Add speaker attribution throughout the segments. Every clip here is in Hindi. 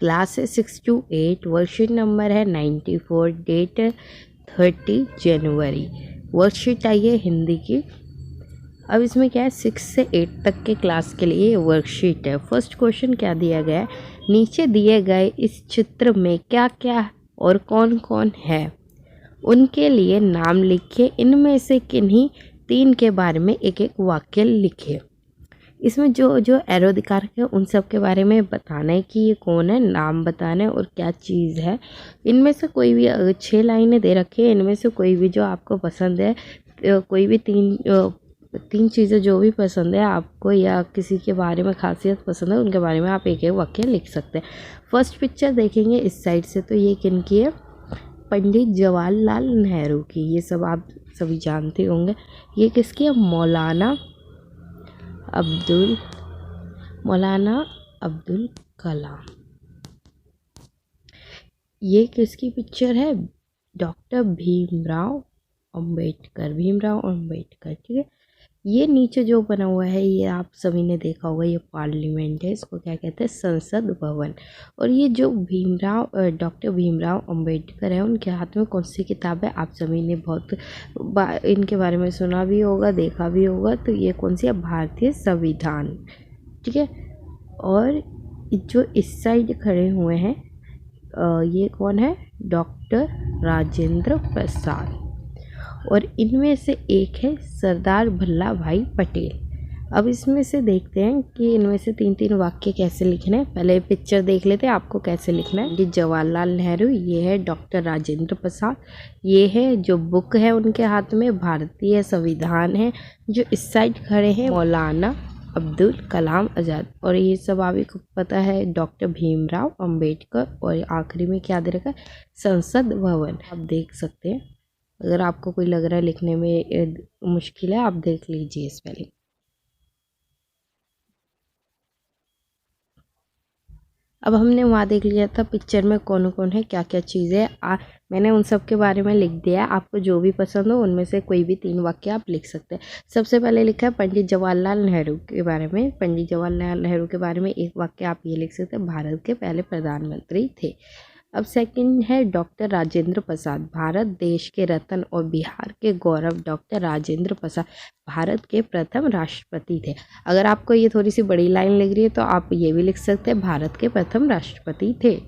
Speaker 1: क्लास है 6 to 8, वर्कशीट नंबर है 94, डेट 30 जनवरी। वर्कशीट आई है हिंदी की। अब इसमें क्या है, 6 से 8 तक के क्लास के लिए ये वर्कशीट है। फर्स्ट क्वेश्चन क्या दिया गया है, नीचे दिए गए इस चित्र में क्या क्या और कौन कौन है, उनके लिए नाम लिखिए। इनमें से किन्हीं 3 के बारे में एक एक वाक्य लिखिए। इसमें जो जो एरो दिखा रखे हैं उन सब के बारे में बताना है कि ये कौन है, नाम बताना है और क्या चीज़ है। इनमें से कोई भी 6 लाइनें दे रखी है, इनमें से कोई भी जो आपको पसंद है, कोई भी तीन चीज़ें जो भी पसंद है आपको या किसी के बारे में खासियत पसंद है, उनके बारे में आप एक एक वाक्य लिख सकते हैं। फर्स्ट पिक्चर देखेंगे इस साइड से, तो ये किनकी है, पंडित जवाहरलाल नेहरू की। ये सब आप सभी जानते होंगे। ये किसकी है, मौलाना अब्दुल कलाम। ये किसकी पिक्चर है, डॉक्टर भीमराव अंबेडकर, ठीक है। ये नीचे जो बना हुआ है ये आप सभी ने देखा होगा, ये पार्लियामेंट है, इसको क्या कहते हैं, संसद भवन। और ये जो डॉक्टर भीमराव अंबेडकर है, उनके हाथ में कौन सी किताब है, आप सभी ने बहुत इनके बारे में सुना भी होगा, देखा भी होगा। तो ये कौन सी है, भारतीय संविधान, ठीक है। और जो इस साइड खड़े हुए हैं ये कौन है, डॉक्टर राजेंद्र प्रसाद। और इनमें से एक है सरदार वल्लभ भाई पटेल। अब इसमें से देखते हैं कि इनमें से 3 वाक्य कैसे लिखने हैं। पहले पिक्चर देख लेते हैं आपको कैसे लिखना है। ये जवाहरलाल नेहरू, ये है डॉक्टर राजेंद्र प्रसाद, ये है जो बुक है उनके हाथ में, भारतीय संविधान है। जो इस साइड खड़े हैं मौलाना अब्दुल कलाम आज़ाद। और ये सब आपको पता है, डॉक्टर भीमराव अंबेडकर। और आखिरी में क्या दे रखा है, संसद भवन। आप देख सकते हैं, अगर आपको कोई लग रहा है लिखने में मुश्किल है, आप देख लीजिए स्पेलिंग। अब हमने वहाँ देख लिया था पिक्चर में कौन कौन है, क्या क्या चीज़ें। मैंने उन सब के बारे में लिख दिया है। आपको जो भी पसंद हो उनमें से कोई भी 3 वाक्य आप लिख सकते हैं। सबसे पहले लिखा है पंडित जवाहरलाल नेहरू के बारे में। पंडित जवाहरलाल नेहरू के बारे में एक वाक्य आप ये लिख सकते हैं, भारत के पहले प्रधानमंत्री थे। अब सेकंड है डॉक्टर राजेंद्र प्रसाद, भारत देश के रत्न और बिहार के गौरव। डॉक्टर राजेंद्र प्रसाद भारत के प्रथम राष्ट्रपति थे। अगर आपको ये थोड़ी सी बड़ी लाइन लग रही है तो आप ये भी लिख सकते हैं, भारत के प्रथम राष्ट्रपति थे।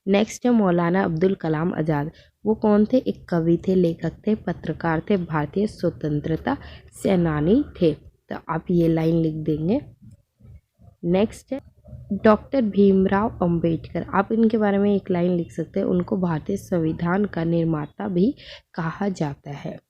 Speaker 1: नेक्स्ट है मौलाना अब्दुल कलाम आज़ाद। वो कौन थे, एक कवि थे, लेखक थे, पत्रकार थे, भारतीय स्वतंत्रता सेनानी थे। तो आप ये लाइन लिख देंगे। नेक्स्ट है डॉक्टर भीमराव अंबेडकर। आप इनके बारे में एक लाइन लिख सकते हैं, उनको भारतीय संविधान का निर्माता भी कहा जाता है।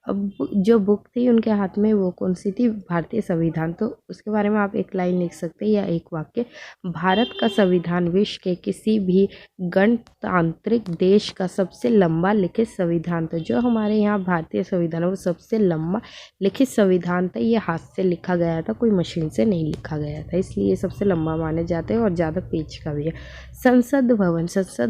Speaker 1: अब जो बुक थी उनके हाथ में वो कौन सी थी, भारतीय संविधान। तो उसके बारे में आप एक लाइन लिख सकते हैं या एक वाक्य, भारत का संविधान विश्व के किसी भी गणतांत्रिक देश का सबसे लंबा लिखित संविधान था। जो हमारे यहाँ भारतीय संविधान है वो सबसे लंबा लिखित संविधान था। ये हाथ से लिखा गया था, कोई मशीन से नहीं लिखा गया था, इसलिए ये सबसे लंबा माने जाते हैं और ज़्यादा पेज का भी है। संसद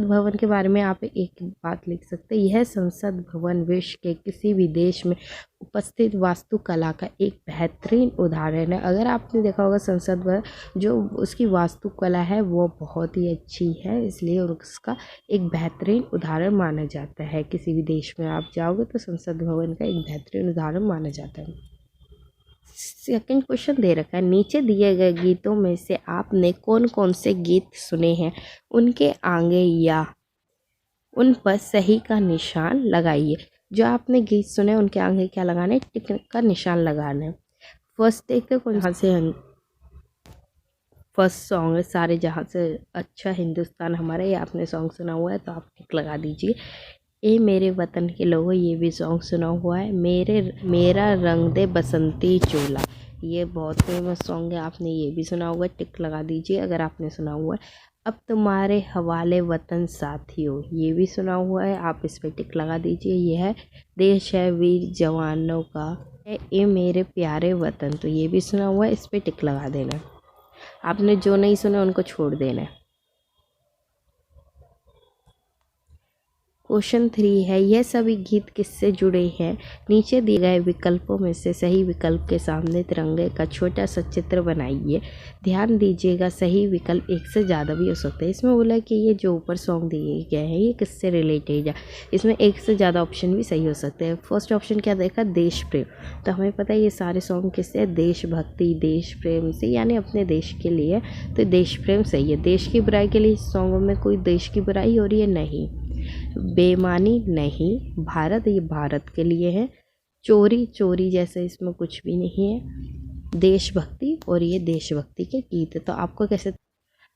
Speaker 1: भवन के बारे में आप एक बात लिख सकते हैं, यह संसद भवन विश्व के किसी भी देश में उपस्थित वास्तुकला का एक बेहतरीन उदाहरण है। अगर आपने देखा होगा संसद भवन, जो उसकी वास्तुकला है वो बहुत ही अच्छी है, इसलिए उसका एक बेहतरीन उदाहरण माना जाता है। किसी भी देश में आप जाओगे तो संसद भवन का एक बेहतरीन उदाहरण माना जाता है। सेकंड क्वेश्चन दे रखा है, नीचे दिए गए गीतों में से आपने कौन कौन से गीत सुने हैं, उनके आगे या उन पर सही का निशान लगाइए। जो आपने गीत सुने उनके आगे क्या लगाना है, टिक का निशान लगाना है। फर्स्ट देखते हैं कौन से फर्स्ट सॉन्ग है, सारे जहाँ से अच्छा हिंदुस्तान हमारा, ये आपने सॉन्ग सुना हुआ है तो आप टिक लगा दीजिए। ए मेरे वतन के लोगों, ये भी सॉन्ग सुना हुआ है। मेरा रंग दे बसंती चोला, ये बहुत फेमस सॉन्ग है, आपने ये भी सुना हुआ है, टिक लगा दीजिए अगर आपने सुना हुआ है। अब तुम्हारे हवाले वतन साथियों, ये भी सुना हुआ है, आप इस पर टिक लगा दीजिए। ये है देश है वीर जवानों का, ए मेरे प्यारे वतन, तो ये भी सुना हुआ है, इस पर टिक लगा देना। आपने जो नहीं सुना उनको छोड़ देना है। क्वेश्चन 3 है, यह सभी गीत किससे जुड़े हैं? नीचे दिए गए विकल्पों में से सही विकल्प के सामने तिरंगे का छोटा सा चित्र बनाइए। ध्यान दीजिएगा, सही विकल्प एक से ज़्यादा भी हो सकते हैं। इसमें बोला कि ये जो ऊपर सॉन्ग दिए गए हैं ये किससे रिलेटेड है। इसमें एक से ज़्यादा ऑप्शन भी सही हो सकते हैं। फर्स्ट ऑप्शन क्या देखा, देश प्रेम। तो हमें पता है ये सारे सॉन्ग किससे, देशभक्ति, देश प्रेम से, यानी अपने देश के लिए। तो देश प्रेम सही है। देश की बुराई के लिए सॉन्गों में कोई देश की बुराई हो रही है? नहीं। बेईमानी नहीं। भारत, ये भारत के लिए है। चोरी, चोरी जैसे इसमें कुछ भी नहीं है। देशभक्ति, और ये देशभक्ति के गीत है। तो आपको कैसे,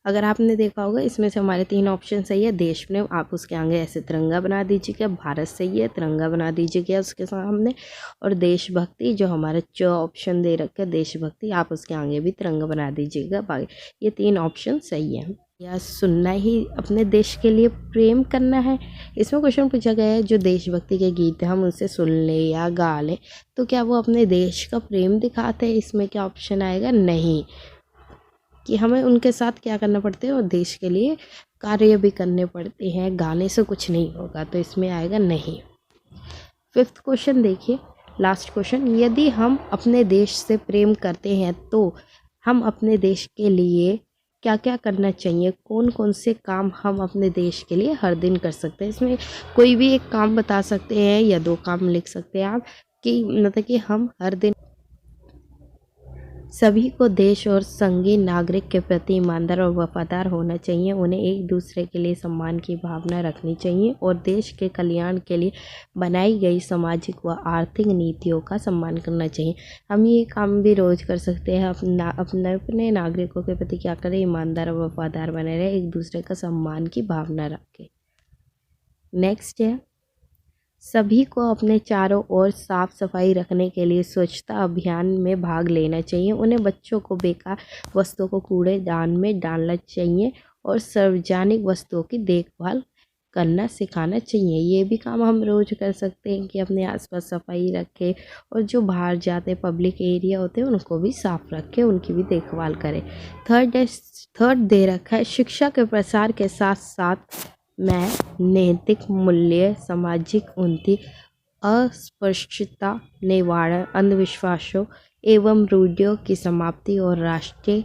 Speaker 1: अगर आपने देखा होगा इसमें से हमारे 3 ऑप्शन सही है। देश प्रेम, आप उसके आगे ऐसे तिरंगा बना दीजिएगा। भारत सही है, तिरंगा बना दीजिएगा उसके सामने। और देशभक्ति, जो हमारे ऑप्शन दे रखा है देशभक्ति, आप उसके आगे भी तिरंगा बना दीजिएगा। बाकी ये 3 ऑप्शन सही है। या सुनना ही अपने देश के लिए प्रेम करना है। इसमें क्वेश्चन पूछा गया है जो देशभक्ति के गीत हैं हम उनसे सुन लें या गा लें तो क्या वो अपने देश का प्रेम दिखाते हैं? इसमें क्या ऑप्शन आएगा? नहीं। कि हमें उनके साथ क्या करना पड़ते हैं और देश के लिए कार्य भी करने पड़ते हैं, गाने से कुछ नहीं होगा। तो इसमें आएगा नहीं। 5th क्वेश्चन देखिए, लास्ट क्वेश्चन, यदि हम अपने देश से प्रेम करते हैं तो हम अपने देश के लिए क्या क्या करना चाहिए? कौन कौन से काम हम अपने देश के लिए हर दिन कर सकते हैं? इसमें कोई भी एक काम बता सकते हैं या 2 काम लिख सकते हैं आप, कि मतलब कि हम हर दिन सभी को देश और संघीय नागरिक के प्रति ईमानदार और वफादार होना चाहिए। उन्हें एक दूसरे के लिए सम्मान की भावना रखनी चाहिए और देश के कल्याण के लिए बनाई गई सामाजिक व आर्थिक नीतियों का सम्मान करना चाहिए। हम ये काम भी रोज़ कर सकते हैं। अपने नागरिकों के प्रति क्या करें? ईमानदार और वफादार बने रहे, एक दूसरे का सम्मान की भावना रखें। नेक्स्ट है, सभी को अपने चारों ओर साफ सफाई रखने के लिए स्वच्छता अभियान में भाग लेना चाहिए। उन्हें बच्चों को बेकार वस्तुओं को कूड़ेदान में डालना चाहिए और सार्वजनिक वस्तुओं की देखभाल करना सिखाना चाहिए। ये भी काम हम रोज़ कर सकते हैं कि अपने आसपास सफाई रखें और जो बाहर जाते पब्लिक एरिया होते हैं उनको भी साफ रखें, उनकी भी देखभाल करें। थर्ड दे रखा है, शिक्षा के प्रसार के साथ साथ मैं नैतिक मूल्य, सामाजिक उन्नति, अस्पृश्यता निवारण, अंधविश्वासों एवं रूढ़ियों की समाप्ति और राष्ट्रीय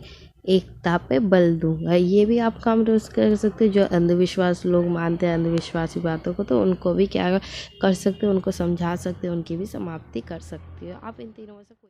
Speaker 1: एकता पे बल दूंगा। ये भी आप काम रोज़ कर सकते हो। जो अंधविश्वास लोग मानते हैं, अंधविश्वासी बातों को, तो उनको भी क्या कर सकते हो, उनको समझा सकते हो, उनकी भी समाप्ति कर सकते हो। आप इन तीनों में से कोई